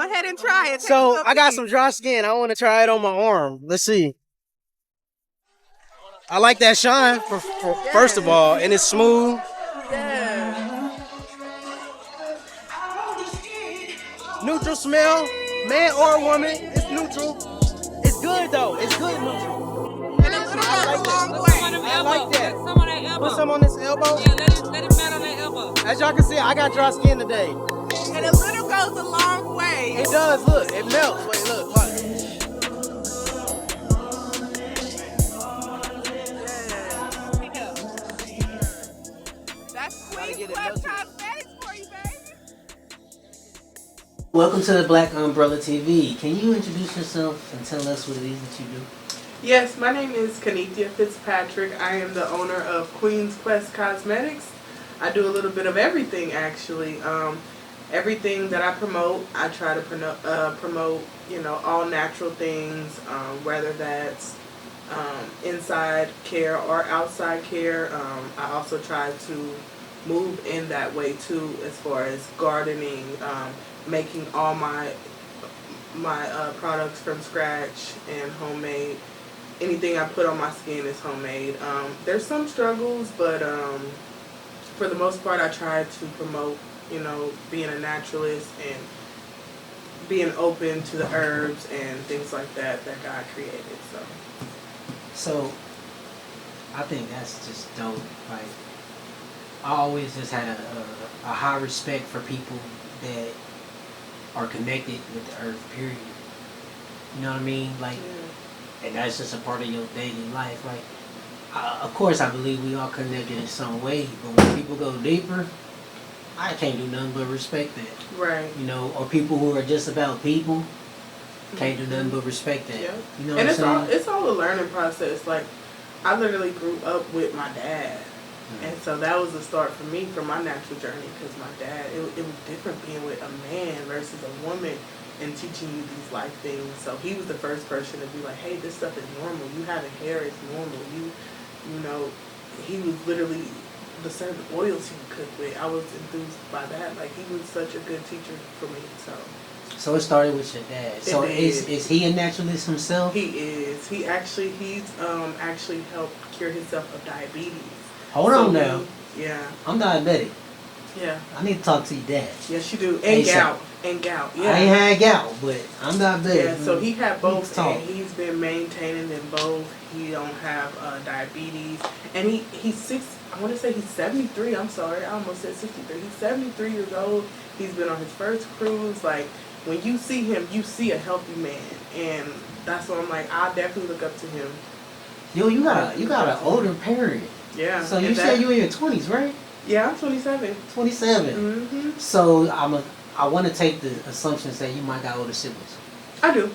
ahead and try it. So I got some dry skin. I want to try it on my arm. Let's see. I like that shine first of all, and it's smooth. Yeah. Neutral smell, man or woman. It's neutral. It's good though. It's good neutral. And a little goes a long way. I like that. Put some on that elbow. Put some on this elbow. Yeah, let it melt on that elbow. As y'all can see, I got dry skin today. And a little goes a long way. It does. Look, it melts. Wait, look. Watch. That's Queen's Quest Cosmetics for you, baby. Welcome to the Black Umbrella TV. Can you introduce yourself and tell us what it is that you do? Yes, my name is Kennethia Fitzpatrick. I am the owner of Queen's Quest Cosmetics. I do a little bit of everything, actually. Everything that I promote, I try to promote, you know, all natural things, whether that's inside care or outside care. I also try to move in that way too, as far as gardening, making all my products from scratch and homemade. Anything I put on my skin is homemade. There's some struggles, but for the most part, I try to promote, you know, being a naturalist and being open to the herbs and things like that God created. So, I think that's just dope. Like, I always just had a high respect for people that are connected with the earth, period. You know what I mean? Like, Yeah. and that's just a part of your daily life. Like, of course, I believe we all connected in some way, but when people go deeper, I can't do nothing but respect that. Right. You know, or people who are just about people can't do nothing but respect that. Yeah. You know And what I'm saying? it's all a learning process. Like, I literally grew up with my dad. And so that was the start for me for my natural journey, because my dad, it was different being with a man versus a woman and teaching you these life things. So he was the first person to be like, hey, this stuff is normal. You having hair is normal. You know, he was literally the certain oils he would cook with. I was enthused by that. Like, he was such a good teacher for me. So it started with your dad. So is he a naturalist himself? He is. He's actually helped cure himself of diabetes. Hold on now. Yeah. I'm diabetic. Yeah. I need to talk to your dad. Yes, you do. And gout. And gout. Yeah. I ain't had gout, but I'm diabetic. Yeah, so he had both, and he's been maintaining them both. He don't have diabetes, and he's six. I want to say he's 73. I'm sorry, I almost said 63. He's 73 years old. He's been on his first cruise. Like, when you see him, you see a healthy man, and that's what I'm like. I definitely look up to him. Yo, you got an older parent. Yeah. So you said you in your 20s, right? Yeah, I'm 27. 27. Mm-hmm. So I want to take the assumptions that you might got older siblings. I do.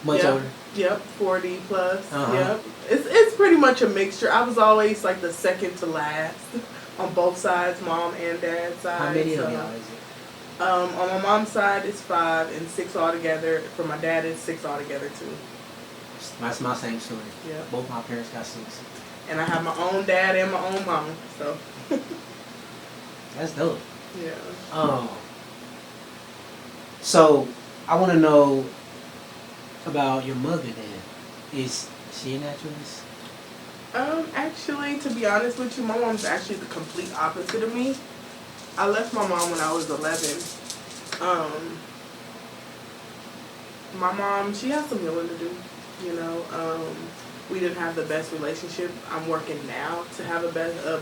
Much older. Yep, 40 plus. Uh-huh. Yep. It's pretty much a mixture. I was always like the second to last on both sides, mom and dad's side. How many of y'all is it? On my mom's side, it's 5 and 6 altogether. For my dad, it's 6 altogether too. That's my same story. Yeah. Both my parents got 6. And I have my own dad and my own mom. So. That's dope. Yeah. So I want to know about your mother then. Is she a naturalist? Actually, to be honest with you, my mom's actually the complete opposite of me. I left my mom when I was 11. My mom, she has some healing to do, you know. We didn't have the best relationship. I'm working now to have a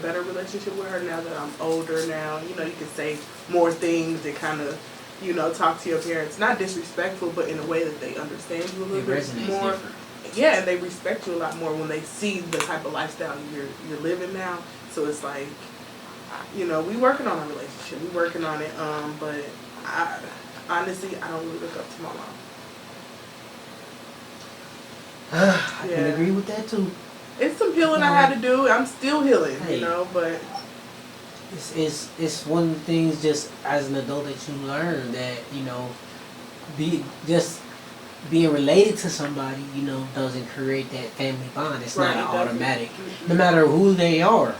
better relationship with her now that I'm older now. You know, you can say more things and kind of, you know, talk to your parents. Not disrespectful, but in a way that they understand you a little bit more. Different. Yeah, and they respect you a lot more when they see the type of lifestyle you're living now. So it's like, you know, we working on our relationship. We working on it. But honestly, I don't really look up to my mom. I can agree with that too. It's some healing I had to do. I'm still healing, Hey. you know, but it's one of the things just as an adult that you learn that, you know, being related to somebody, you know, doesn't create that family bond. It's Right, not it doesn't. automatic. No matter who they are.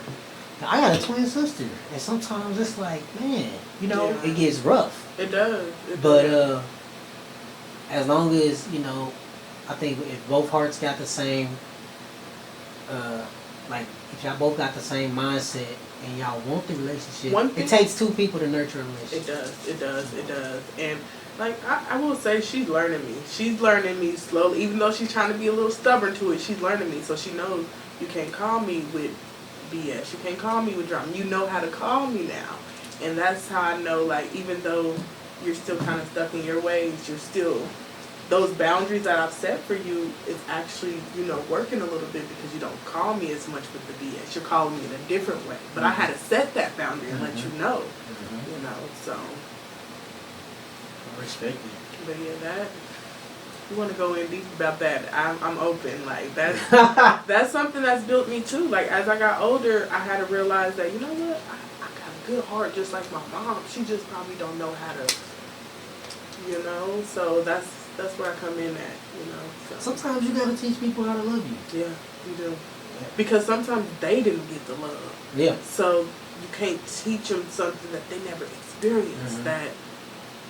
I got a twin sister, and sometimes it's like, man, you know, Yeah. it gets rough. it does. But as long as, you know, I think if both hearts got the same, like, if y'all both got the same mindset and y'all want the relationship, it takes two people to nurture a relationship. It does. And, like, I will say she's learning me. She's learning me slowly. Even though she's trying to be a little stubborn to it, she's learning me. So she knows you can't call me with BS. You can't call me with drama. You know how to call me now. And that's how I know, like, even though you're still kind of stuck in your ways, you're still, those boundaries that I've set for you is actually, you know, working a little bit because you don't call me as much with the BS. You're calling me in a different way. But I had to set that boundary and let you know, you know, so. I respect it. But yeah, that, you want to go in deep about that, I'm open. Like, that's something that's built me too. Like, as I got older, I had to realize that, you know what, I got a good heart just like my mom. She just probably don't know how to, you know, so that's where I come in at, you know. So. Sometimes you gotta teach people how to love you. Yeah, you do. Because sometimes they didn't get the love. Yeah. So you can't teach them something that they never experienced. That,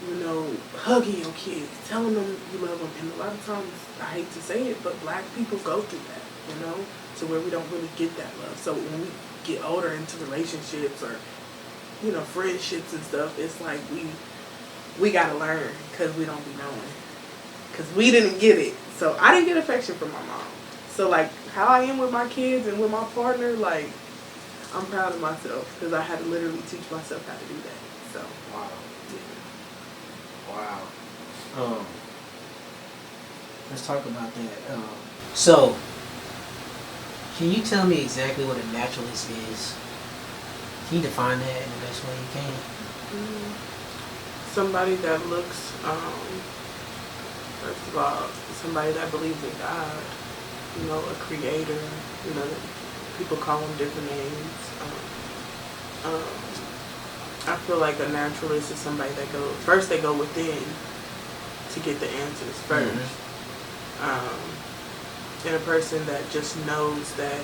you know, hugging your kids, telling them you love them. And a lot of times, I hate to say it, but black people go through that, you know, to where we don't really get that love. So when we get older into relationships or, you know, friendships and stuff, it's like we gotta learn because we don't be knowing. Because we didn't get it. So I didn't get affection from my mom. So, like, how I am with my kids and with my partner, like, I'm proud of myself because I had to literally teach myself how to do that. So, Wow. yeah. Wow. Let's talk about that. So, can you tell me exactly what a naturalist is? Can you define that in the best way you can? Somebody that looks, first of all, somebody that believes in God, you know, a creator, you know, people call them different names. I feel like a naturalist is somebody that first they go within to get the answers first. And a person that just knows that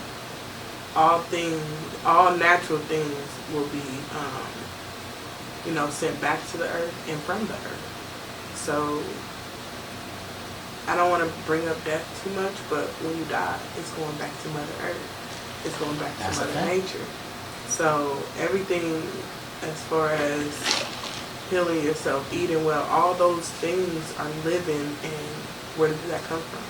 all natural things will be, you know, sent back to the earth and from the earth. So I don't want to bring up death too much, but when you die, it's going back to Mother Earth. It's going back to Mother Nature. So everything as far as healing yourself, eating well, all those things are living, and where did that come from?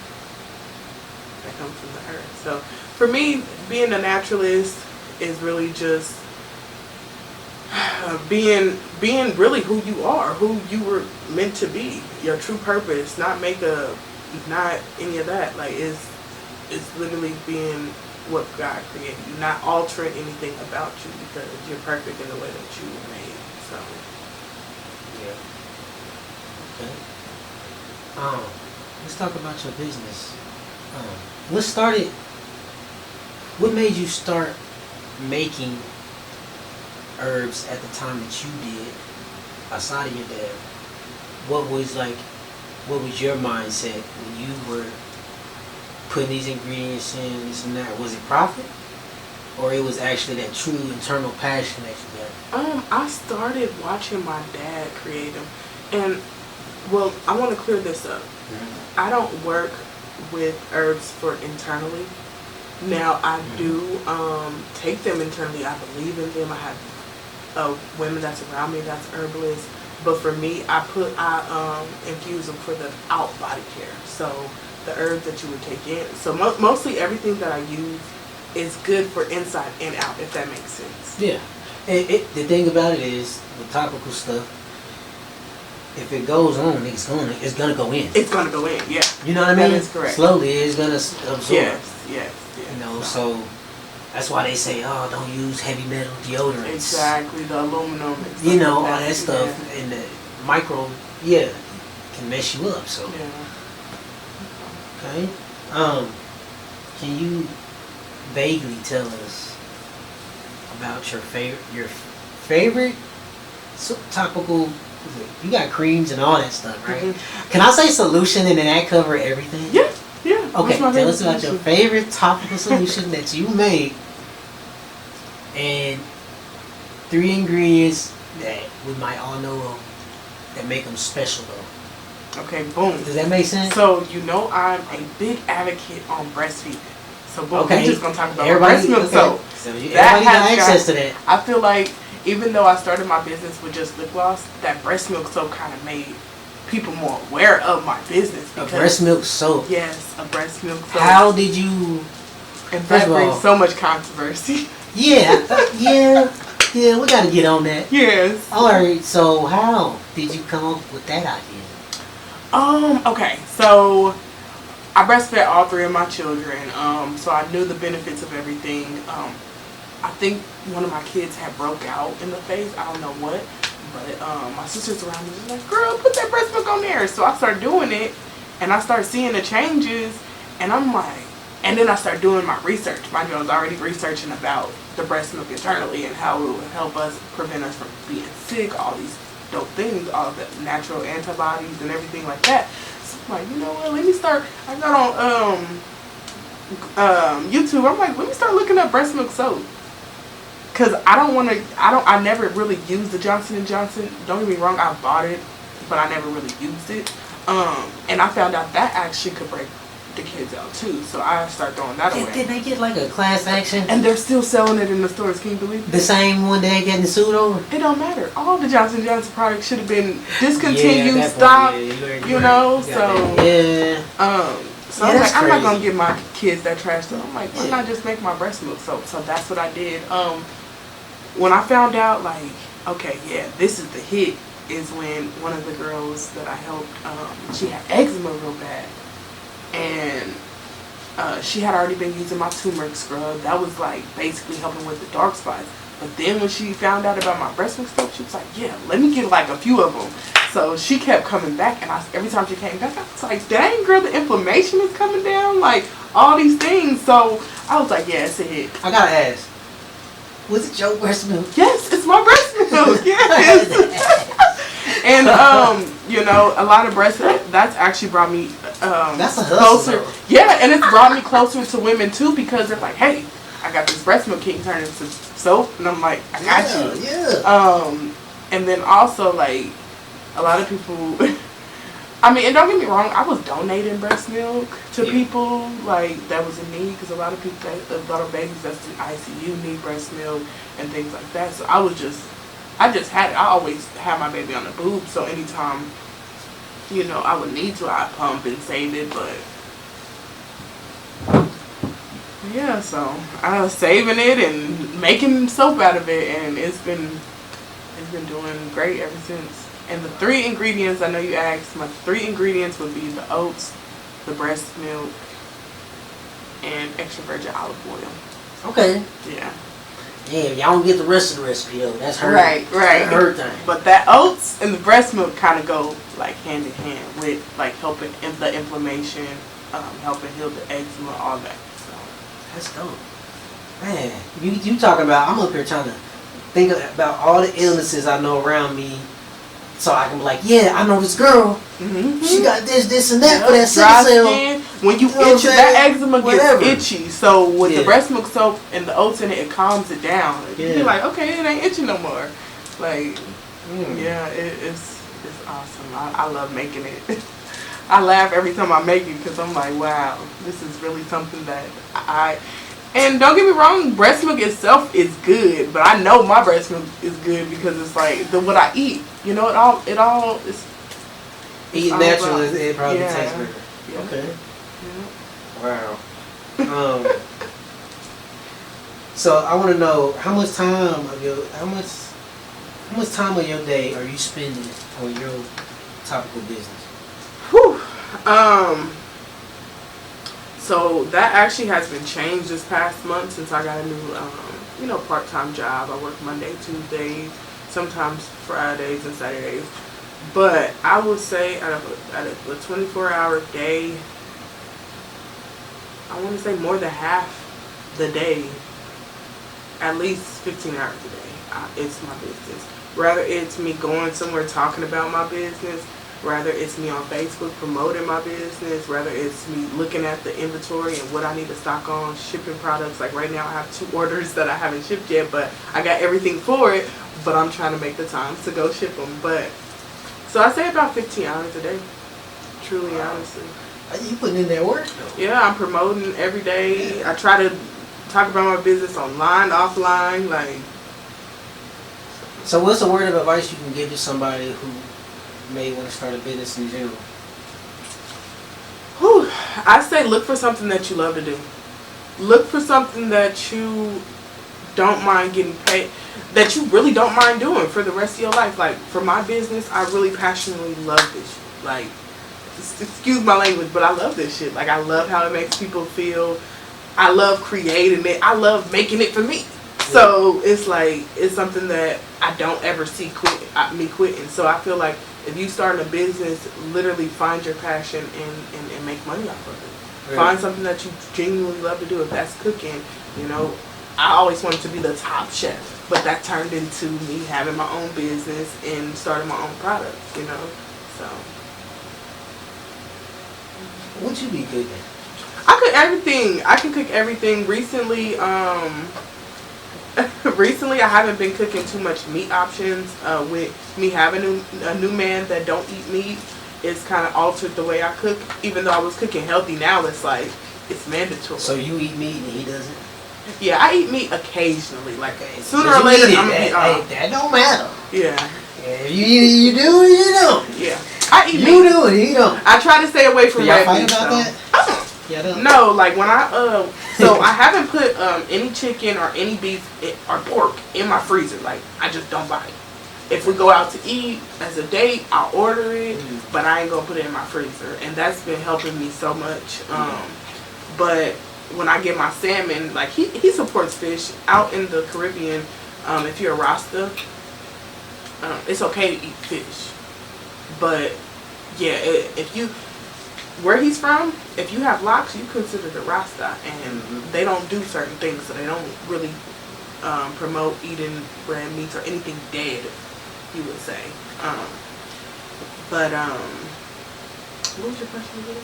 That comes from the earth. So for me, being a naturalist is really just being really who you are, who you were meant to be, your true purpose, not any of that. Like, it's literally being what God created you, not altering anything about you because you're perfect in the way that you were made. So yeah. Okay. Let's talk about your business. What made you start making herbs at the time that you did, outside of your dad? What was your mindset when you were putting these ingredients in, this and that? Was it profit? Or it was actually that true internal passion that you got? I started watching my dad create them. And, well, I want to clear this up. I don't work with herbs for internally. Now, I do take them internally. I believe in them. I have women that's around me that's herbalists. But for me, I infuse them for the out body care. So the herbs that you would take in. So mostly everything that I use is good for inside and out, if that makes sense. Yeah. The thing about it is, with topical stuff, if it goes on, it's gonna go in. It's gonna go in, yeah. You know what I mean? That is correct. Slowly, it's gonna absorb. Yes. You know, so that's why they say, oh, don't use heavy metal deodorants. Exactly, the aluminum. And you know, all that yeah. stuff, and the micro, can mess you up. So, okay. Can you vaguely tell us about your favorite topical? You got creams and all that stuff, right? Can I say solution and then that cover everything? Yeah. Okay, tell us about your favorite topical solution that you make, and 3 ingredients that we might all know of that make them special, though. Okay, boom. Does that make sense? So you know I'm a big advocate on breastfeeding. So boom, Okay. we're just gonna talk about Everybody, breast milk okay. soap. So That everybody got has access to that. I feel like even though I started my business with just lip gloss, that breast milk soap kind of made people more aware of my business. A breast milk soap. Yes, a breast milk soap. How did you? And First that of brings all- so much controversy. Yeah, yeah. We gotta get on that. Yes. All right. So how did you come up with that idea? Okay, so I breastfed all 3 of my children, so I knew the benefits of everything. I think one of my kids had broke out in the face. I don't know what, but my sister's around me was like, girl, put that breast milk on there. So I started doing it, and I started seeing the changes, and I'm like, and then I started doing my research. Mind you, I was already researching about the breast milk internally and how it would help us prevent us from being sick, all these dope things, all the natural antibodies and everything like that. So I'm like, you know what, let me start. I got on YouTube. I'm like, let me start looking up breast milk soap. Cause I never really used the Johnson & Johnson. Don't get me wrong, I bought it, but I never really used it. And I found out that actually could break the kids out too. So I started throwing that away. Did they get like a class action? And they're still selling it in the stores. Can you believe it? The same one they getting sued over? It don't matter. All the Johnson & Johnson products should have been discontinued, Yeah, stopped, you know, so yeah. So I was like, I'm not crazy. gonna give my kids that trash. So I'm like, why not just make my breast milk soap? So that's what I did. When I found out, like, okay, yeah, this is the hit, is when one of the girls that I helped, she had eczema real bad, and she had already been using my turmeric scrub. That was like basically helping with the dark spots. But then when she found out about my breast milk soap, she was like, yeah, let me get like a few of them. So she kept coming back, and every time she came back, I was like, dang, girl, the inflammation is coming down, like all these things. So I was like, yeah, it's a hit. I gotta ask, was it your breast milk? Yes, it's my breast milk. Yes. And you know, a lot of breast, that's actually brought me That's a hustle, closer. though. Yeah, and it's brought me closer to women too, because they're like, hey, I got this breast milk, can you turn it into soap? And I'm like, I got you. Yeah. And then also, like, a lot of people, I mean, and don't get me wrong, I was donating breast milk to people, like, that was in need, because a lot of people, a lot of babies that's in ICU need breast milk and things like that. So I always had my baby on the boob, so anytime, you know, I would need to, I'd pump and save it, but yeah, so I was saving it and making soap out of it, and it's been doing great ever since. And the 3 ingredients, I know you asked, my 3 ingredients would be the oats, the breast milk, and extra virgin olive oil. Okay. Yeah. Yeah, y'all don't get the rest of the recipe though. That's her. Right. That's her thing. But that oats and the breast milk kind of go like hand in hand with like helping the inflammation, helping heal the eczema, all that. So That's dope. Man, you talking about, I'm up here trying to think about all the illnesses I know around me, so I can be like, yeah, I know this girl. She got this, and that for that dry sickle cell. skin. When you know what I'm itch, that saying? eczema Whatever. gets itchy. So with Yeah. the breast milk soap and the oats in it, it calms it down. Yeah. You be like, okay, it ain't itchy no more. Like, yeah, it's awesome. I love making it. I laugh every time I make it, because I'm like, wow, this is really something that and don't get me wrong, breast milk itself is good, but I know my breast milk is good because it's like what I eat. You know, it all is. Eat all natural, about- it probably yeah. tastes better. Yeah. Okay. Yeah. Wow. So I want to know how much time of your day are you spending on your topical business? Whew. So that actually has been changed this past month since I got a new, part-time job. I work Monday, Tuesday, sometimes Fridays and Saturdays. But I would say out of a 24-hour day, I want to say more than half the day, at least 15 hours a day, it's my business. Rather it's me going somewhere talking about my business, rather it's me on Facebook promoting my business, rather it's me looking at the inventory and what I need to stock on, shipping products. Like right now I have 2 orders that I haven't shipped yet, but I got everything for it, but I'm trying to make the time to go ship them. But so I say about 15 hours a day. Truly, honestly. You putting in that work though. Yeah, I'm promoting every day. I try to talk about my business online, offline, like. So what's a word of advice you can give to somebody who may want to start a business in general? Whew, I say look for something that you love to do. Look for something that you don't mind getting paid, that you really don't mind doing for the rest of your life. Like for my business, I really passionately love this shit. Like, excuse my language, but I love this shit. Like I love how it makes people feel. I love creating it. I love making it for me. So it's like, it's something that I don't ever see me quitting. So I feel like if you start a business, literally find your passion and make money off of it. Right. Find something that you genuinely love to do. If that's cooking, you know, I always wanted to be the top chef, but that turned into me having my own business and starting my own products, you know. So What you be cooking? I cook everything. I can cook everything. Recently, recently I haven't been cooking too much meat options. With me having a new man that don't eat meat, it's kind of altered the way I cook. Even though I was cooking healthy, now it's like it's mandatory. So you eat meat and he doesn't? Yeah, I eat meat occasionally. Like sooner or later, I'm gonna eat. That don't matter. Yeah. You do or you don't. Yeah. I eat meat. You do it, you don't. I try to stay away from red fight meat. about that? Yeah, no, like when I so I haven't put any chicken or any beef or pork in my freezer. Like I just don't buy it. If we go out to eat as a date, I'll order it, but I ain't gonna put it in my freezer, and that's been helping me so much. But when I get my salmon, like he supports fish out in the Caribbean. If you're a Rasta, it's okay to eat fish, but yeah, if you where he's from, if you have locks, you consider the Rasta, and they don't do certain things, so they don't really promote eating red meats or anything dead, you would say. But what was your question again?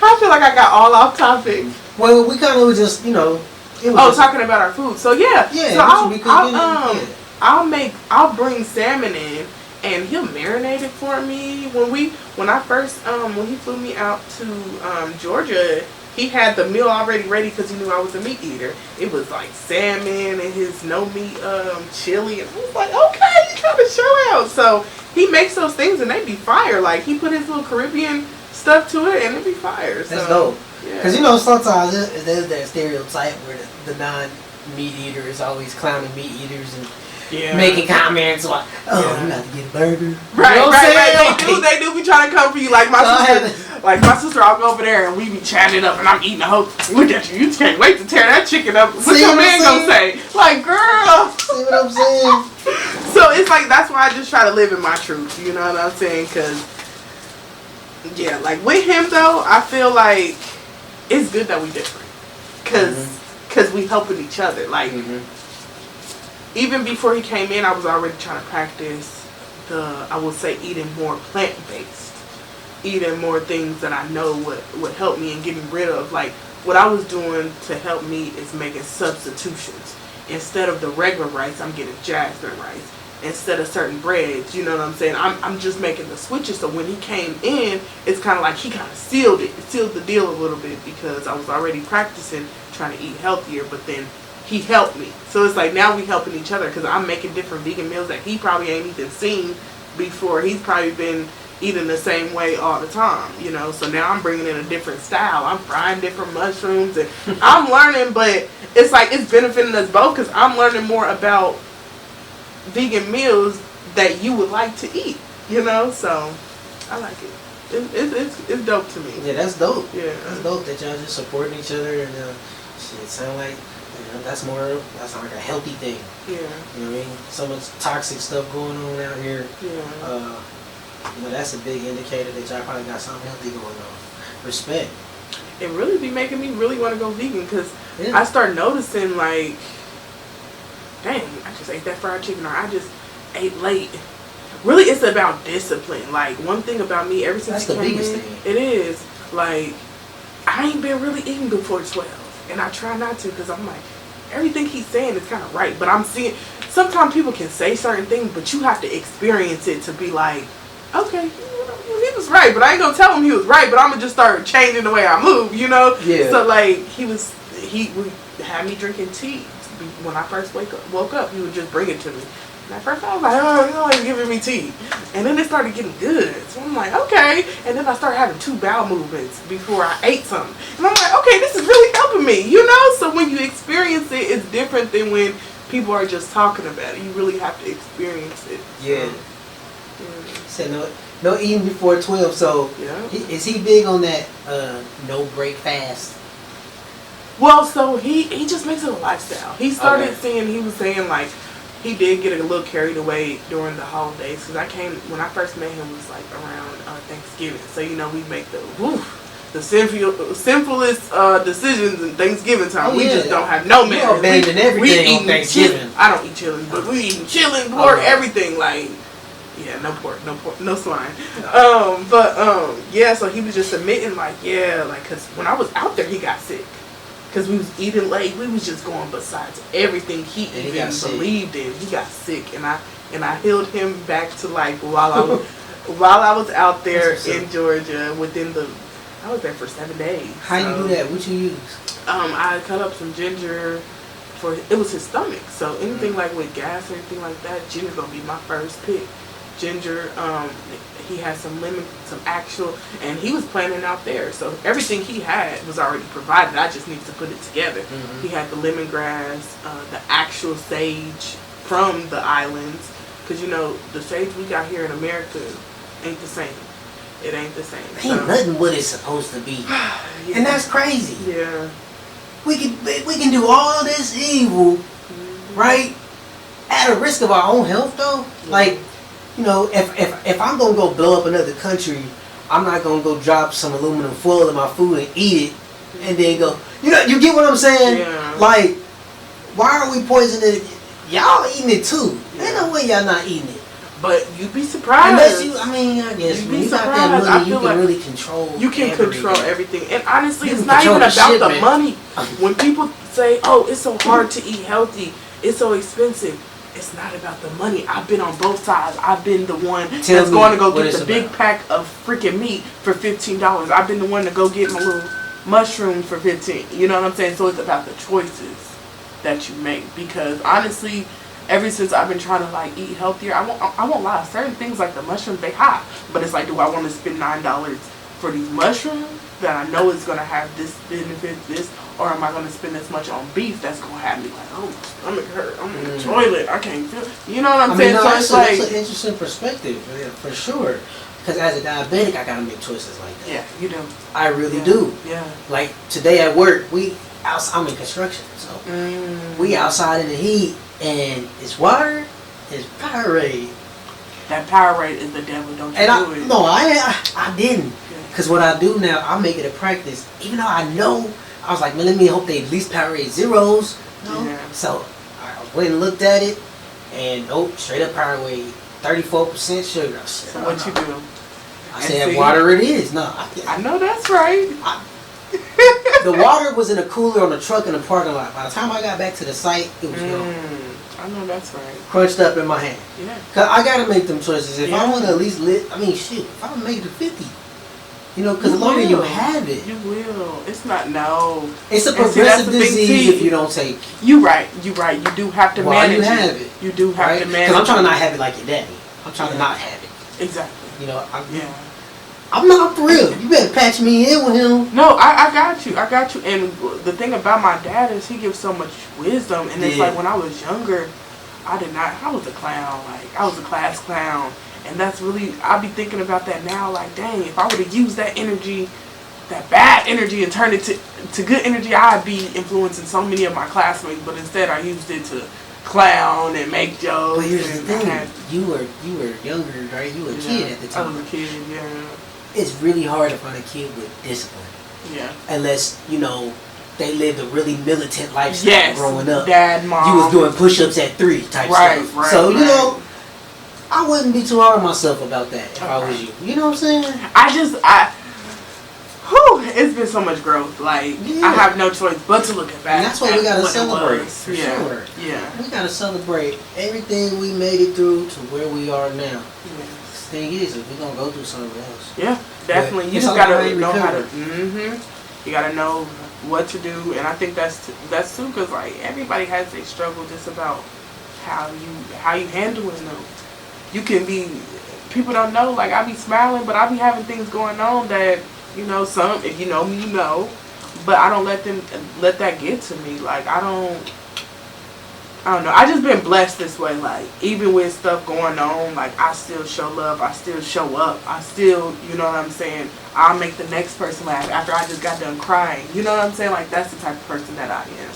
I feel like I got all off topic. Well, we kind of was just, you know. Talking about our food. So yeah. So I'll bring salmon in, and he'll marinate it for me. When he flew me out to Georgia, he had the meal already ready because he knew I was a meat eater. It was like salmon and his no meat chili, and I was like, okay, you trying to show out. So he makes those things and they be fire. Like he put his little Caribbean stuff to it and it be fire. So, that's dope. Yeah. Because you know sometimes there's that stereotype where the non-meat eater is always clowning meat eaters and making comments like, you got to get a burger. Right, you know right. They do be trying to come for you. Like my sister, I'll go over there and we be chatting it up and I'm eating the whole. Look at you can't wait to tear that chicken up. What's your man gonna say? Like, girl. See what I'm saying? So it's like that's why I just try to live in my truth. You know what I'm saying? Because yeah, like with him though, I feel like it's good that we different. Cause we helping each other. Like even before he came in, I was already trying to practice I would say eating more plant-based. Eating more things that I know would help me and getting rid of. Like what I was doing to help me is making substitutions. Instead of the regular rice, I'm getting jasmine rice. Instead of certain breads, you know what I'm saying? I'm just making the switches. So when he came in, it's kind of like he kind of sealed the deal a little bit because I was already practicing trying to eat healthier, but then he helped me. So it's like now we helping each other because I'm making different vegan meals that he probably ain't even seen before. He's probably been eating the same way all the time, you know. So now I'm bringing in a different style. I'm frying different mushrooms and I'm learning, but it's like it's benefiting us both because I'm learning more about vegan meals that you would like to eat, you know. So I like it. It's dope to me. Yeah, that's dope. Yeah, that's dope that y'all just supporting each other and shit. Sound like that's like a healthy thing. Yeah. You know what I mean? So much toxic stuff going on out here. Yeah. That's a big indicator that y'all probably got something healthy going on. Respect. It really be making me really want to go vegan because I start noticing like, dang, I just ate that fried chicken or I just ate late. Really, it's about discipline. Like one thing about me, ever since that's the biggest thing. It is like I ain't been really eating before 12, and I try not to because I'm like everything he's saying is kind of right, but I'm seeing sometimes people can say certain things, but you have to experience it to be like, okay, he was right, but I ain't gonna tell him he was right. But I'm gonna just start changing the way I move, you know. Yeah. So like he would have me drinking tea when I first woke up. He would just bring it to me. And at first I was like, oh, you're always giving me tea. And then it started getting good. So I'm like, okay. And then I started having 2 bowel movements before I ate something. And I'm like, okay, this is really helping me, you know? So when you experience it, it's different than when people are just talking about it. You really have to experience it. Yeah. So, Said no eating before 12. So yeah. is he big on that no break fast? Well, so he just makes it a lifestyle. He started Okay. he was saying like, he did get a little carried away during the holidays because when I first met him, it was like around Thanksgiving. So you know we make the simplest decisions in Thanksgiving time. Oh, We yeah. just don't have no You manners. abandon everything on Thanksgiving. I don't eat chili, but we eating chili, pork, Okay. everything like. Yeah, no pork, no swine. Yeah. So he was just admitting like, yeah, like because when I was out there, he got sick. Because we was eating late, we was just going besides everything he even believed in. He got sick, and I healed him back to life while I was out there in Georgia. I was there for 7 days. How you do that? What you use? I cut up some ginger it was his stomach. So anything like with gas or anything like that, ginger gonna be my first pick. Ginger, he had some lemon, some actual, and he was planning out there. So everything he had was already provided. I just needed to put it together. Mm-hmm. He had the lemongrass, the actual sage from the islands. Because, you know, the sage we got here in America ain't the same. It ain't the same. Ain't nothing what it's supposed to be. Yeah. And that's crazy. Yeah. We can do all this evil, right? At a risk of our own health, though. Yeah. Like, you know, if I'm gonna go blow up another country, I'm not gonna go drop some aluminum foil in my food and eat it, and then go. You know, you get what I'm saying? Yeah. Like, why are we poisoning it? Y'all eating it too. Yeah. Ain't no way y'all not eating it. But you'd be surprised. Unless you, I guess when you got that money, you can really control. You can everything. control everything, and honestly, it's not even about the money. When people say, "Oh, it's so hard to eat healthy, it's so expensive," it's not about the money. I've been on both sides. I've been the one that's going to go get the big pack of freaking meat for $15. I've been the one to go get my little mushrooms for $15. You know what I'm saying? So it's about the choices that you make. Because honestly, ever since I've been trying to like eat healthier, I won't lie. Certain things like the mushrooms, they hot. But it's like, do I want to spend $9 for these mushrooms that I know is going to have this benefit, this, or am I going to spend this much on beef that's going to have me like, oh, my stomach hurt, I'm in the toilet, I can't feel, you know what I'm saying? No, so that's it's like, that's an interesting perspective, for sure. Because as a diabetic, I got to make choices like that. yeah, you do. I really do. Yeah. Like today at work, I'm in construction, so we outside in the heat, and it's water, it's Powerade. That Powerade is the devil, don't you And do it. No, I didn't. Because what I do now, I make it a practice. Even though I know, I was like, man, let me hope they at least Powerade zeros. No. Yeah. So I went and looked at it, and nope, straight up Powerade, 34% sugar. So what you do? I said, water it is. No, I know that's right. The water was in a cooler on the truck in the parking lot. By the time I got back to the site, it was gone. I know that's right. Crunched up in my hand. Yeah. Cause I gotta make them choices. If I Yeah. want to at least if I make it to 50, you know, because the longer you have it, you will. It's not it's a And see, that's progressive the thing, disease too. if you don't take. You right. You do have to While manage you have it. You do have Right? to manage. Because I'm trying to not have it like your daddy. I'm trying to not have it. Exactly. You know, Yeah. I'm not for real. You better patch me in with him. No, I got you. I got you. And the thing about my dad is he gives so much wisdom. And it's like when I was younger, I was a clown. Like, I was a class clown. And that's really, I be thinking about that now. Like, dang, if I would have used that energy, that bad energy, and turned it to good energy, I'd be influencing so many of my classmates. But instead, I used it to clown and make jokes. But here's the thing. You were younger, right? You were a kid at the time. I was a kid, yeah. It's really hard to find a kid with discipline. Yeah. Unless, you know, they lived a really militant lifestyle growing up. Dad, mom. You was doing push-ups at 3 type stuff. Right, so, you know, I wouldn't be too hard on myself about that if I was you. You know what I'm saying? It's been so much growth. Like, I have no choice but to look at that. And that's what we got to celebrate, for yeah. sure. Yeah. We got to celebrate everything we made it through to where we are now. Yes. thing is, if we're gonna go through something else. Yeah, definitely. But You it's just all gotta right know how to. recovery. You gotta know what to do, and I think that's too, because like everybody has a struggle just about how you handling them. You can be, people don't know. Like I be smiling, but I be having things going on that some, if you know me, you know. But I don't let that get to me. Like I don't know. I just been blessed this way. Like even with stuff going on, like I still show love. I still show up. I still, you know what I'm saying. I'll make the next person laugh after I just got done crying. You know what I'm saying? Like that's the type of person that I am.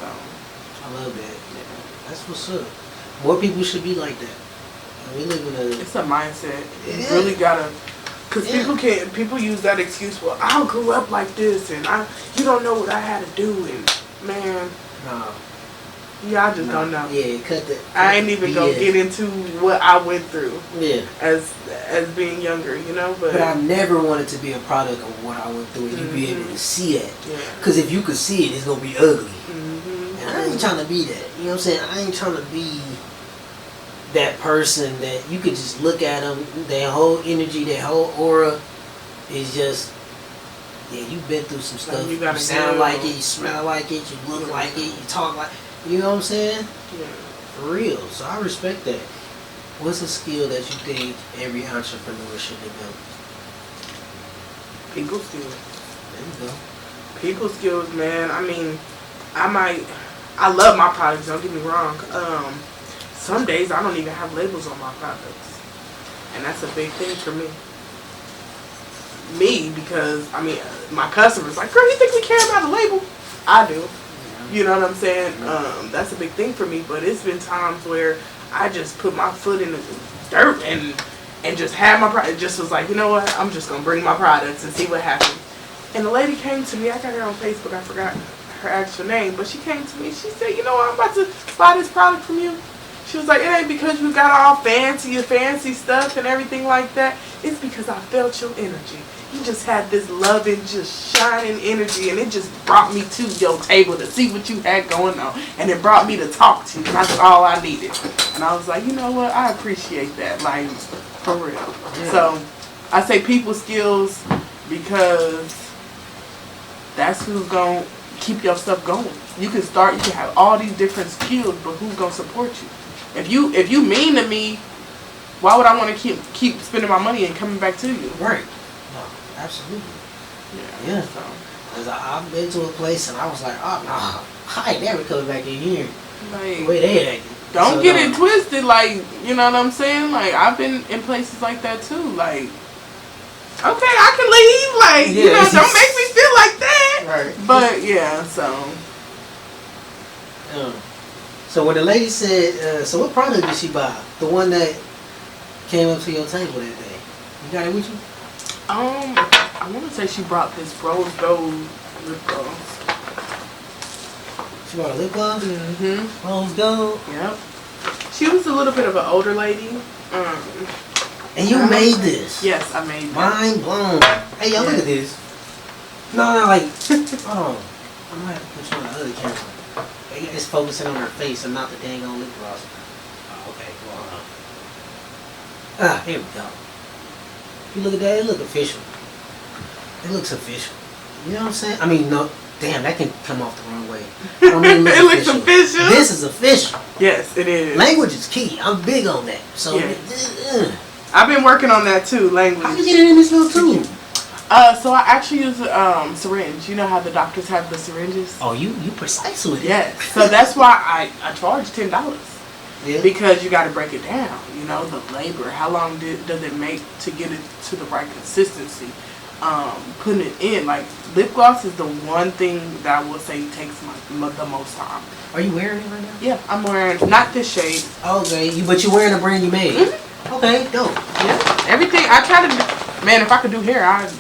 So I love that. Yeah. That's what's up. More people should be like that. We live in a. it's a mindset. You Yeah. really gotta. Because Yeah. people use that excuse, well, I grew up like this, and you don't know what I had to do, and man, No. yeah, I just don't know. Yeah, cut that. I ain't even gonna get into what I went through Yeah. as being younger, But I never wanted to be a product of what I went through, and you be able to see that. Yeah. Because if you could see it, it's gonna be ugly. Mm-hmm. And I ain't trying to be that. You know what I'm saying? I ain't trying to be that person that you could just look at them, their whole energy, their whole aura is just, yeah, you've been through some stuff. you You gotta sound deal. like it, you smell like it, you look like it, you talk like, you know what I'm saying? Yeah. For real. So I respect that. What's a skill that you think every entrepreneur should develop? People skills. There you go. People skills, man. I mean, I love my products, don't get me wrong. Some days I don't even have labels on my products. And that's a big thing for me. Because, I mean, my customers like, girl, you think we care about a label? I do. You know what I'm saying? That's a big thing for me. But it's been times where I just put my foot in the dirt and just had my product. Just was like, you know what? I'm just going to bring my products and see what happens. And the lady came to me. I got her on Facebook. I forgot her actual name. But she came to me. She said, you know what? I'm about to buy this product from you. She was like, it ain't because you got all fancy stuff and everything like that. It's because I felt your energy. You just had this loving, just shining energy, and it just brought me to your table to see what you had going on. And it brought me to talk to you. And that's all I needed. And I was like, you know what? I appreciate that. Like, for real. Yeah. So, I say people skills because that's who's going to keep your stuff going. You can have all these different skills, but who's going to support you? If you mean to me, why would I want to keep spending my money and coming back to you? Right. No, absolutely. Yeah. So. Because I've been to a place and I was like, oh, no, I ain't never coming back in here. Like, the way they acting. Don't get it twisted. Like, you know what I'm saying? Like, I've been in places like that too. Like, okay, I can leave. Like, you know, don't make me feel like that. Right. But, yeah, so. So when the lady said, so what product did she buy? The one that came up to your table that day. You got it with you? I want to say she brought this rose gold lip gloss. She brought a lip gloss? Mm-hmm. Rose gold? Yep. She was a little bit of an older lady. And you made this? Yes, I made this. Mind blown. Hey, y'all, look at this. No, like, hold on. I might have to put you on the other camera. It's focusing on her face and not the dang on lip gloss. Oh, okay, well, here we go. If you look at that, it looks official. It looks official. You know what I'm saying? I mean, no, damn, that can come off the wrong way. I don't mean it looks official. This is official. Yes, it is. Language is key. I'm big on that. So, I've been working on that too, language. How you get it in this little tube? So I actually use a syringe. You know how the doctors have the syringes? Oh, you precise with it. Yes. So that's why I charge $10. Yeah. Because you got to break it down. You know, the labor. How long does it make to get it to the right consistency? Putting it in. Like, lip gloss is the one thing that I will say takes the most time. Are you wearing it right now? Yeah, I'm wearing, not this shade. Okay, but you're wearing a brand you made. Mm-hmm. Okay, dope. Yeah. Everything, I try to, man, if I could do hair, I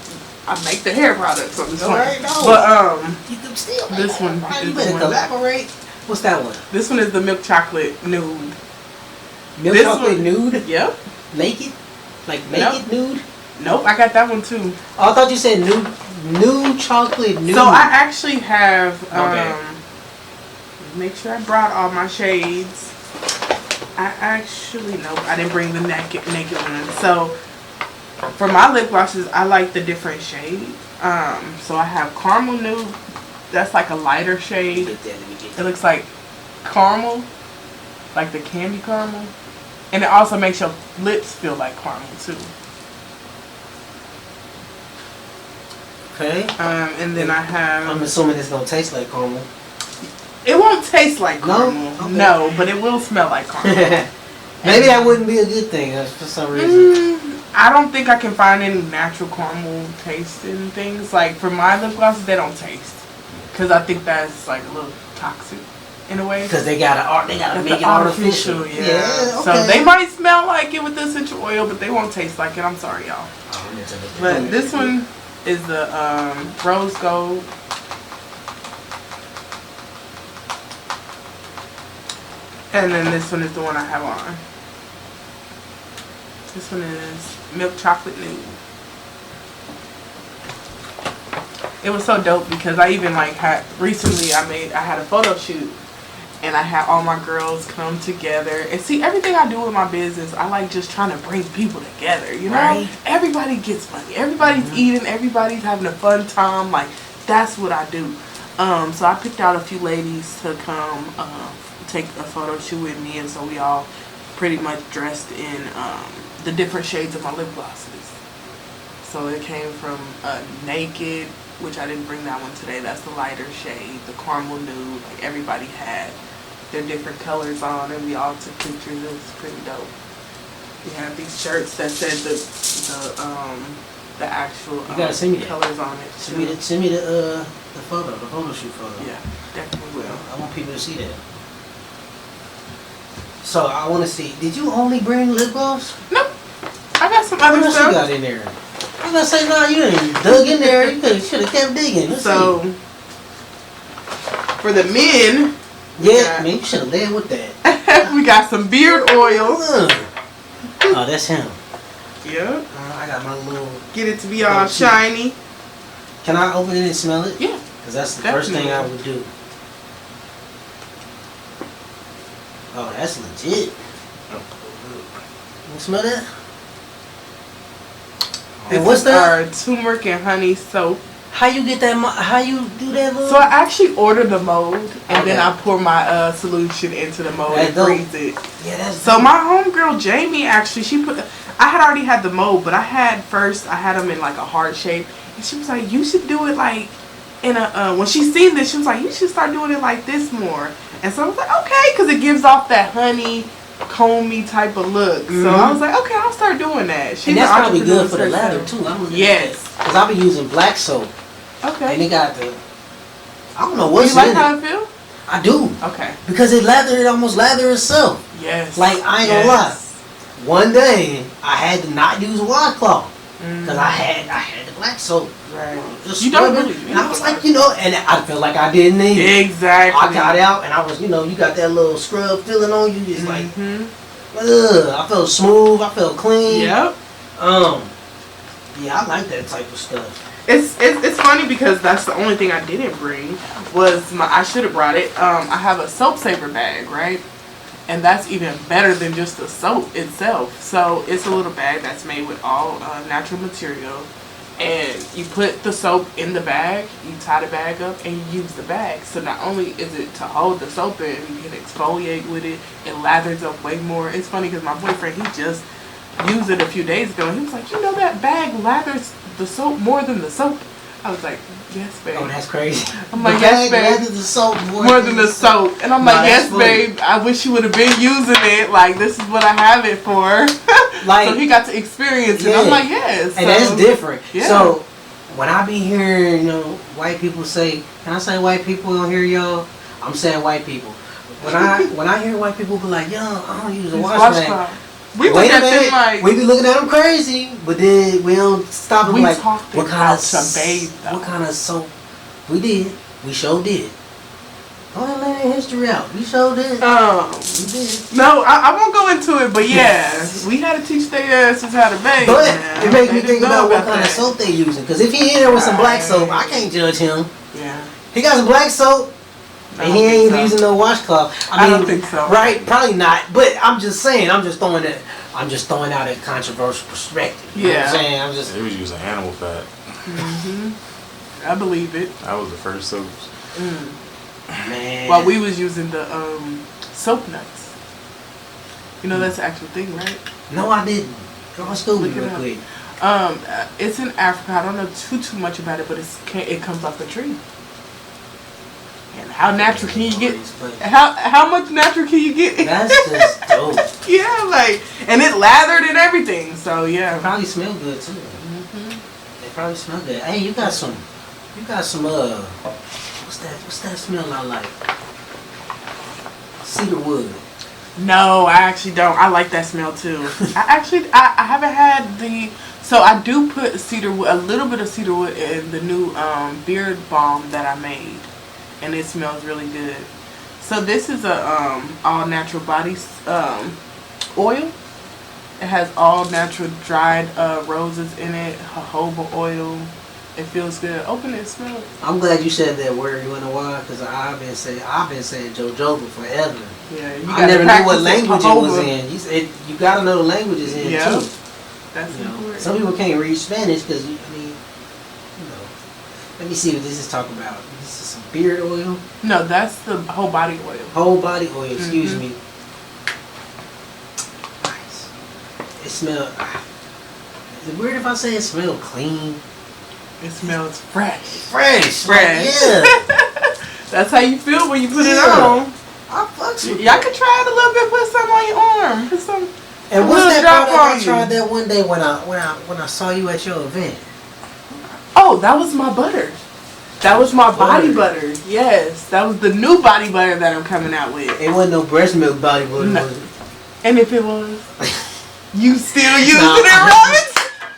make the hair products. So right, no. But you can still make this one. You better collaborate. What's that one? This one is the milk chocolate nude. Milk chocolate nude? Yep. Naked? Like naked nude? Nope, I got that one too. Oh, I thought you said nude chocolate nude. So I actually have. Make sure I brought all my shades. I actually no, I didn't bring the naked one. So for my lip glosses, I like the different shades. So I have caramel nude. That's like a lighter shade. It looks like caramel, like the candy caramel, and it also makes your lips feel like caramel too. Okay. And then I have. I'm assuming it's gonna taste like caramel. It won't taste like caramel. No? Okay. No, but it will smell like caramel. Maybe that wouldn't be a good thing for some reason. I don't think I can find any natural caramel taste in things. Like for my lip glosses, they don't taste. Because I think that's like a little toxic in a way. Because they gotta make it artificial. Yeah. Okay. So they might smell like it with the essential oil, but they won't taste like it. I'm sorry, y'all. But this one is the rose gold. And then this one is the one I have on. This one is milk chocolate nude. It was so dope because I even like had recently I had a photo shoot and I had all my girls come together and see everything I do with my business. I like just trying to bring people together, you know? Right. Everybody gets money. Everybody's eating. Everybody's having a fun time. Like that's what I do. So I picked out a few ladies to come take a photo shoot with me, and so we all pretty much dressed in the different shades of my lip glosses. So it came from Naked, which I didn't bring that one today. That's the lighter shade, the caramel nude. Like everybody had their different colors on, and we all took pictures. It was pretty dope. We had these shirts that said the actual You gotta send me that. colors on it. Send me the photo shoot photo. Yeah, definitely will. I want people to see that. So I want to see. Did you only bring lip gloss? Nope. I got some What other else you stuff. got in there? I was gonna say no. You didn't dug in there. You should have kept digging. Let's So see. for the men, Yeah, man, you should have led with that. we got some beard oil. Oh, that's him. Yep. I got my little. Get it to be all shiny. Can I open it and smell it? Yeah. Because that's the first thing I would do. Oh, that's legit. You smell that? And what's This that? is our turmeric and honey soap. How you get that? How you do that? Little? So I actually order the mold and then Okay. I pour my solution into the mold That's and dope. freeze it. Yeah, that's So my homegirl Jamie actually I had already had the mold, but I had them in like a heart shape, and she was like, you should do it like in a when she seen this, she was like, you should start doing it like this more. And so I was like, okay, because it gives off that honey comby type of look. So I was like, okay, I'll start doing that. and that's probably good for the lather too. Yes. Because I've been using black soap, Okay. and it got the. I don't know You what's like in how it. it feel? I do. Okay. Because it almost lather itself. Yes. Like I ain't gonna lie. One day I had to not use a washcloth because I had the black soap. Right. Just You don't scrubbing, really and I was like, and I felt like I didn't need it. Exactly. I got out and I was, you got that little scrub feeling on you, just like, Mhm. I felt smooth, I felt clean. Yep. Yeah, I like that type of stuff. It's funny because that's the only thing I didn't bring was I should have brought it. I have a soap saver bag, right? And that's even better than just the soap itself. So it's a little bag that's made with all natural material. And you put the soap in the bag, you tie the bag up, and you use the bag. So not only is it to hold the soap in, you can exfoliate with it. It lathers up way more. It's funny because my boyfriend, he just used it a few days ago. And he was like, that bag lathers the soap more than the soap. I was like, yes, babe. Oh, that's crazy. I'm like, yes, babe. The soap More than the soap. And I'm like, yes, babe. I wish you would have been using it. Like, this is what I have it for. Like, so he got to experience it. Yeah. I'm like, yes. And that's different. Yeah. So, when I be hearing, white people say, can I say white people on here, y'all? I'm saying white people. When I hear white people be like, yo, I don't use a wash rag. We look at them like, we be looking at them crazy, but then we don't stop and we like, talked what kind of what kind of soap? We did. We sure did. Go ahead and lay that history out. We sure did. We did. No, I won't go into it, but yeah, we had to teach their asses how to bathe. But now. it makes me They think didn't know about what kind that. of soap they using. Because if he in there with some black soap, I can't judge him. Yeah. He got some black soap. And he ain't using no washcloth. I don't think so. Right? Probably not. But I'm just saying. I'm just throwing out a controversial perspective. You know what I'm saying? They was using animal fat. I believe it. That was the first soaps. Man. While we was using the soap nuts. You know that's the actual thing, right? No, I didn't. Go on school real quick. It's in Africa. I don't know too much about it, but it comes off a tree. And how natural can you get? How much natural can you get? That's just dope. Yeah, like, and it lathered and everything. So yeah, It probably smell good too. They probably smell good. Hey, you got some. What's that smell I like? Cedar wood. no, I actually don't. I like that smell too. I haven't had the. So I do put a little bit of cedar wood in the new beard balm that I made, and it smells really good. So this is a all natural body oil. It has all natural dried roses in it, jojoba oil. It feels good. Open it, smell it. I'm glad you said that word. You know why? Because I've been saying jojoba forever. Yeah, you I never knew what practice language it jojoba. was in. You gotta know the languages in Yeah. too. That's important. Some people can't read Spanish because Let me see what this is talking about. This is some beard oil. No, that's the whole body oil. Whole body oil. Excuse me. Nice. It smells. Is it weird if I say it smells clean? It smells fresh. Fresh. Fresh. Yeah. That's how you feel when you put it on. I fucks with Y'all can try it a little bit. Put some on your arm. Put some. And a what's little that drop product I on you. tried that one day when I saw you at your event? Oh, that was my butter. That was my body butter. Yes, that was the new body butter that I'm coming out with. It wasn't no breast milk body butter, No. was it? And if it was, you still using No, it, Robin?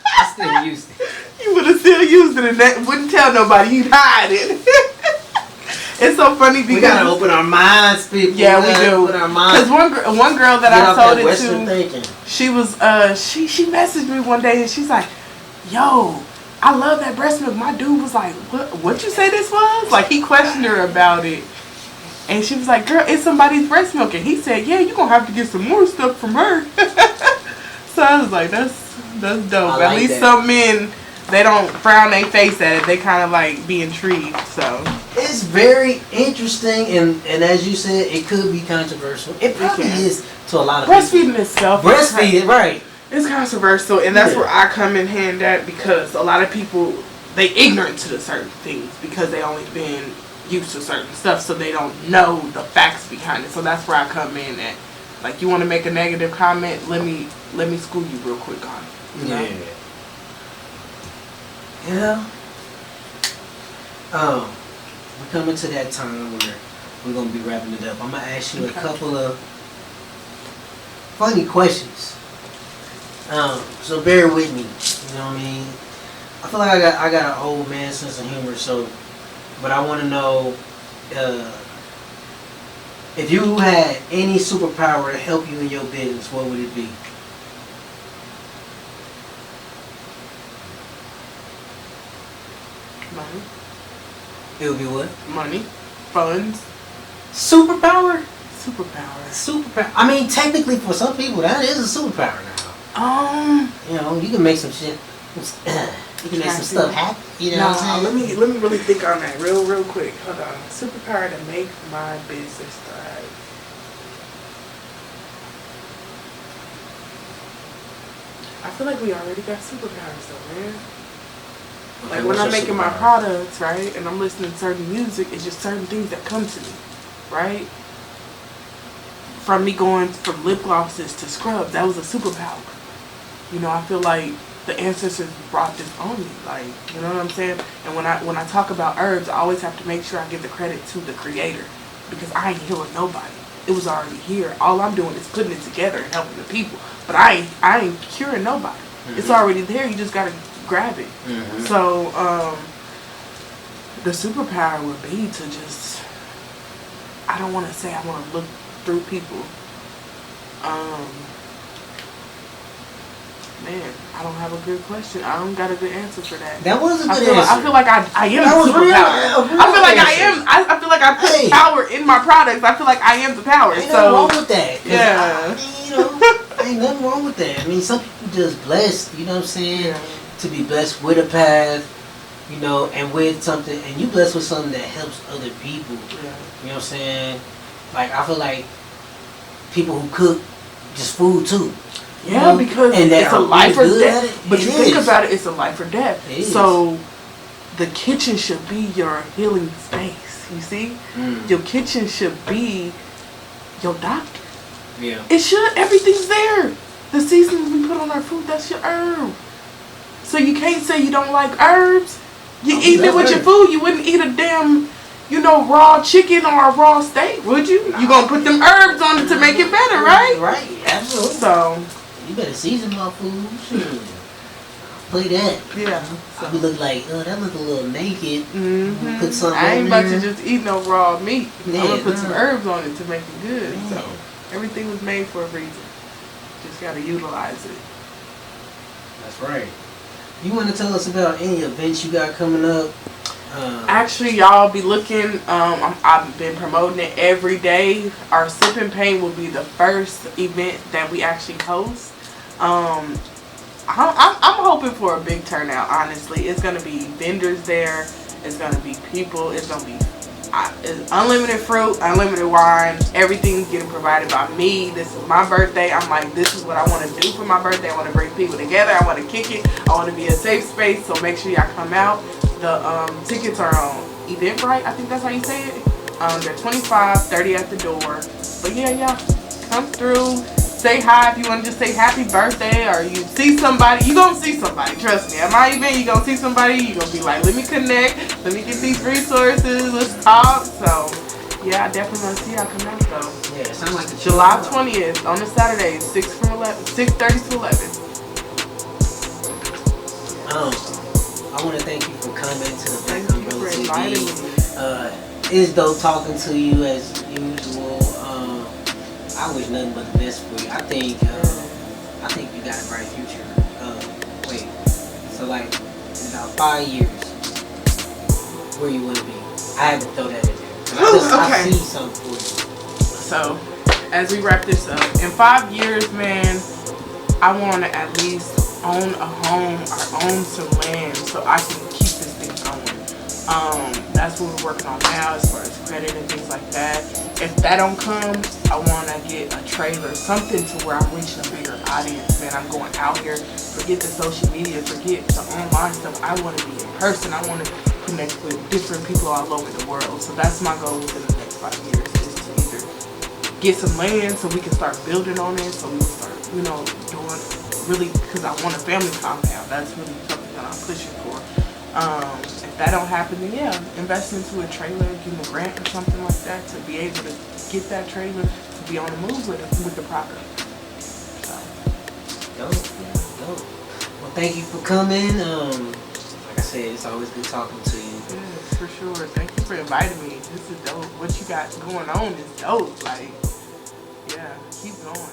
I still used it. You would have still used it and that wouldn't tell nobody. You'd hide it. It's so funny because We gotta open our minds, people. yeah, we do. Open our minds. Because one girl that Get I off sold that it Western to, thinking. she was she messaged me one day and she's like, "Yo, I love that breast milk." My dude was like, "What you say this was?" Like he questioned her about it, and she was like, "Girl, it's somebody's breast milk." And he said, "Yeah, you gonna have to get some more stuff from her." So I was like, "That's dope." At least some men, they don't frown their face at it. They kind of like be intrigued. So it's very interesting, and as you said, it could be controversial. It probably is to a lot of breastfeeding people. itself, Breastfeeding, right? it's controversial, and that's where I come in hand at, because a lot of people, they ignorant to the certain things because they only been used to certain stuff, so they don't know the facts behind it. So that's where I come in at. Like, you want to make a negative comment, let me school you real quick on it. You know? Yeah. We're coming to that time where we're gonna be wrapping it up. I'm gonna ask you a couple of funny questions. So bear with me. You know what I mean? I feel like I got an old man sense of humor. So, but I want to know if you had any superpower to help you in your business, what would it be? Money. It would be what? Money. Funds. Superpower? Superpower. Superpower. I mean, technically, for some people, that is a superpower now. You know, you can make some shit. You can make some stuff happen. You know what I'm saying? Let me really think on that real quick. Hold on. Superpower to make my business thrive. I feel like we already got superpowers though, man. Like when I'm making my products, right, and I'm listening to certain music, it's just certain things that come to me, right? From me going from lip glosses to scrubs, that was a superpower. You know, I feel like the ancestors brought this on me, like, you know what I'm saying? And when I talk about herbs, I always have to make sure I give the credit to the creator, because I ain't healing nobody. It was already here. All I'm doing is putting it together and helping the people. But I ain't curing nobody. Mm-hmm. It's already there. You just gotta grab it. Mm-hmm. So the superpower would be to just, I don't want to say I want to look through people. Man, I don't have a good question. I don't got a good answer for that. That was a good answer. I feel like I am that a was superpower. real I feel like answer. I am. I feel like I put power in my products. I feel like I am the power. Ain't nothing wrong with that. Yeah. I mean, you know, ain't nothing wrong with that. I mean, some people just blessed, you know what I'm saying? Yeah. To be blessed with a path, you know, and with something, and you blessed with something that helps other people. Yeah. You know what I'm saying? Like, I feel like people who cook just food too. Yeah, know? because And it's a life or death. But you think is. about it, it's a life or death. It is. So the kitchen should be your healing space. You see? Your kitchen should be your doctor. Yeah. It should. Everything's there. The seasonings we put on our food, that's your herb. So you can't say you don't like herbs. You eat it with your food. You wouldn't eat a damn, you know, raw chicken or a raw steak, would you? You gonna put them herbs on it to make it better, right? Right, absolutely. So you better season my food. Sure. Play that. yeah. I be look like, oh, that look a little naked. Mm-hmm. Put something I ain't about there. to just eat no raw meat. Yeah, I'm gonna put some herbs on it to make it good. Yeah. So everything was made for a reason. Just gotta utilize it. That's right. You want to tell us about any events you got coming up? Actually, y'all be looking. I've been promoting it every day. Our Sip and Paint will be the first event that we actually host. I'm hoping for a big turnout. Honestly, it's gonna be vendors there. It's gonna be people. It's gonna be it's unlimited fruit, unlimited wine. Everything's getting provided by me. This is my birthday. I'm like, this is what I want to do for my birthday. I want to bring people together. I want to kick it. I want to be a safe space. So make sure y'all come out. The tickets are on Eventbrite. I think that's how you say it. They're $25, $30 at the door. But yeah, y'all come through. Say hi if you want to just say happy birthday, or you see somebody. You gonna see somebody. Trust me. At my event, you gonna see somebody. You gonna be like, let me connect. Let me get these resources. Let's talk. So yeah, I definitely want to see y'all come out though. Yeah, it sounds like July 20th on a Saturday, 6:30 to 11. I want to thank you for coming to the Thank Back you Umbrella for inviting me. It's dope talking to you as usual. I wish nothing but the best for you. I think you got a bright future. Wait, so like in about 5 years, where you want to be? I had to throw that in there. I see something for you. So, as we wrap this up, in 5 years, man, I want to at least own a home or own some land so I can keep this thing going. That's what we're working on now as far as credit and things like that. If that don't come, I want to get a trailer, something to where I'm reaching a bigger audience, man. I'm going out here, forget the social media, forget the online stuff. I want to be in person. I want to connect with different people all over the world. So that's my goal within the next 5 years, is to either get some land so we can start building on it, so we can start, you know, doing really, because I want a family compound. That's really something that I'm pushing for. If that don't happen, then yeah, invest into a trailer, give them a grant or something like that to be able to get that trailer to be on the move with the property. So, Dope. Well, thank you for coming. Like I said, it's always good talking to you. yes, for sure. Thank you for inviting me. This is dope. What you got going on is dope. Like, yeah, keep going.